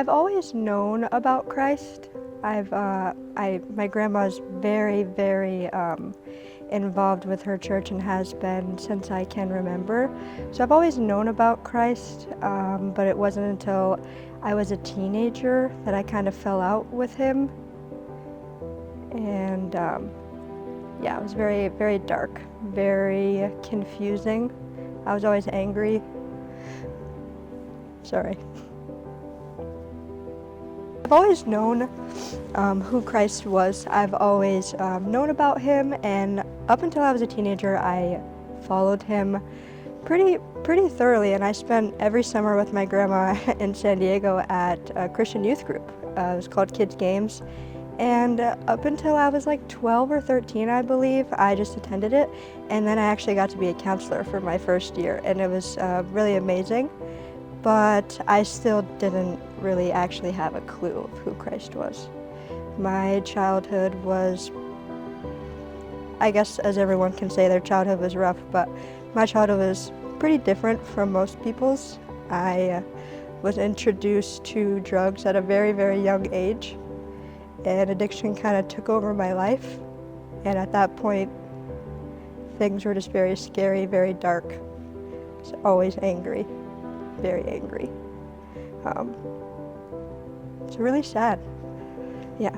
I've always known about Christ. My grandma's very involved with her church and has been since I can remember. So I've always known about Christ, but it wasn't until I was a teenager that I kind of fell out with him. And yeah, it was very dark, very confusing. I was always angry. Sorry. I've always known who Christ was. I've always known about him, and up until I was a teenager, I followed him pretty thoroughly, and I spent every summer with my grandma in San Diego at a Christian youth group. It was called Kids Games, and up until I was like 12 or 13, I believe, I just attended it, and then I actually got to be a counselor for my first year, and it was really amazing. But I still didn't really actually have a clue of who Christ was. My childhood was, I guess as everyone can say, their childhood was rough, but my childhood was pretty different from most people's. I was introduced to drugs at a very young age, and addiction kind of took over my life. And at that point, things were just very scary, very dark. I was always angry. Very angry. It's really sad. Yeah.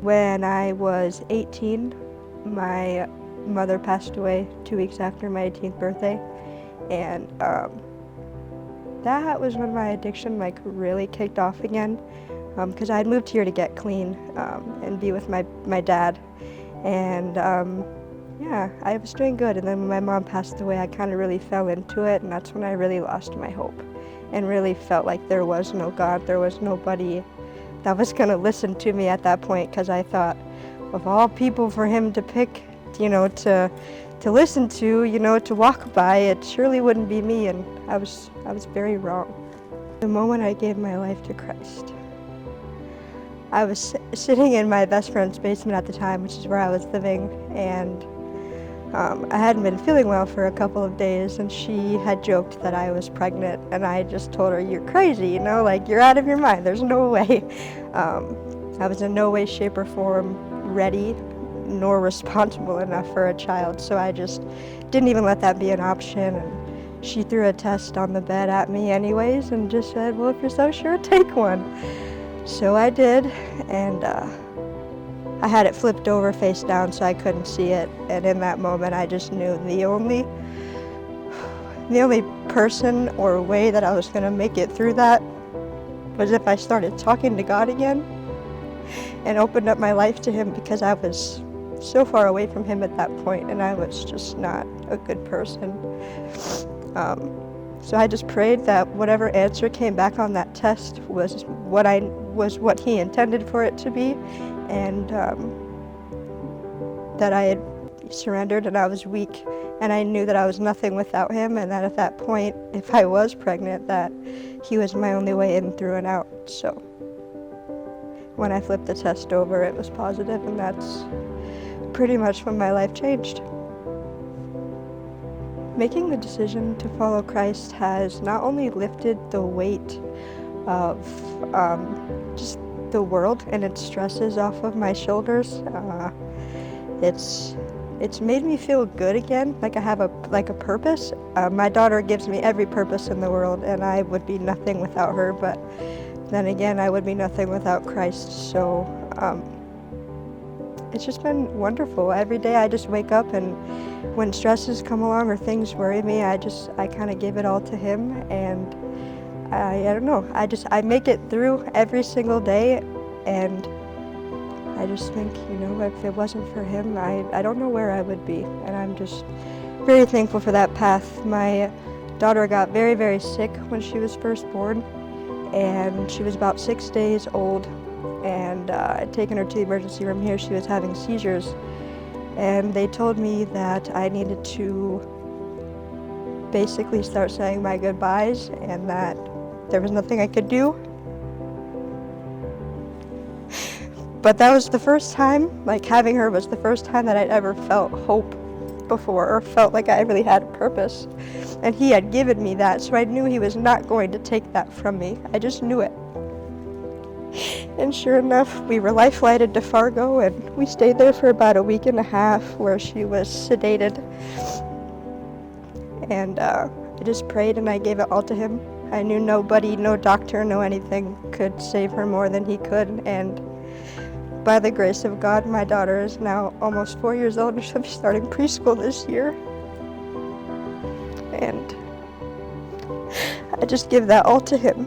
When I was 18, my mother passed away 2 weeks after my 18th birthday, and that was when my addiction really kicked off again, because I had moved here to get clean and be with my dad, and yeah, I was doing good, and then when my mom passed away, I kind of really fell into it, and that's when I really lost my hope and really felt like there was no God, there was nobody that was going to listen to me at that point, because I thought, of all people for him to pick, to listen to, to walk by, it surely wouldn't be me, and I was very wrong. The moment I gave my life to Christ, I was sitting in my best friend's basement at the time, which is where I was living, and I hadn't been feeling well for a couple of days, and she had joked that I was pregnant, and I just told her, "You're crazy, you're out of your mind, there's no way." I was in no way, shape, or form ready nor responsible enough for a child, so I just didn't even let that be an option, and she threw a test on the bed at me anyways and just said, "Well, if you're so sure, take one." So I did, and I had it flipped over face down so I couldn't see it, and in that moment I just knew the only person or way that I was going to make it through that was if I started talking to God again and opened up my life to him, because I was so far away from him at that point, and I was just not a good person. So I just prayed that whatever answer came back on that test was what he intended for it to be, and that I had surrendered and I was weak, and I knew that I was nothing without him, and that at that point, if I was pregnant, that he was my only way in, through and out. So when I flipped the test over, it was positive, and that's pretty much when my life changed. Making the decision to follow Christ has not only lifted the weight of just the world and its stresses off of my shoulders. It's made me feel good again, like I have a purpose. My daughter gives me every purpose in the world, and I would be nothing without her, but then again, I would be nothing without Christ. So it's just been wonderful. Every day I just wake up, and when stresses come along or things worry me, I kind of give it all to him, and I don't know, I make it through every single day, and I just think, if it wasn't for him, I don't know where I would be, and I'm just very thankful for that path. My daughter got very sick when she was first born, and she was about 6 days old, and I'd taken her to the emergency room here. She was having seizures, and they told me that I needed to basically start saying my goodbyes, and that there was nothing I could do. But that was the first time, having her was the first time that I'd ever felt hope before or felt like I really had a purpose. And he had given me that, so I knew he was not going to take that from me. I just knew it. And sure enough, we were life flighted to Fargo, and we stayed there for about a week and a half where she was sedated. And I just prayed and I gave it all to him. I knew nobody, no doctor, no anything could save her more than he could. And by the grace of God, my daughter is now almost 4 years old and she'll be starting preschool this year. And I just give that all to him.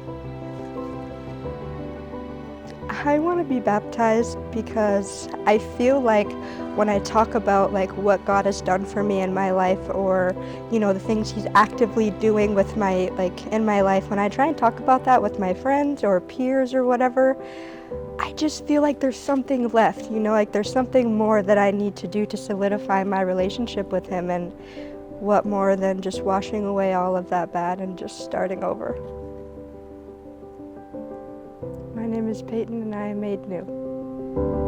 I want to be baptized because I feel like when I talk about like what God has done for me in my life, or the things he's actively doing with my in my life, when I try and talk about that with my friends or peers or whatever, I just feel like there's something left, like there's something more that I need to do to solidify my relationship with him, and what more than just washing away all of that bad and just starting over. My name is Payton and I am made new.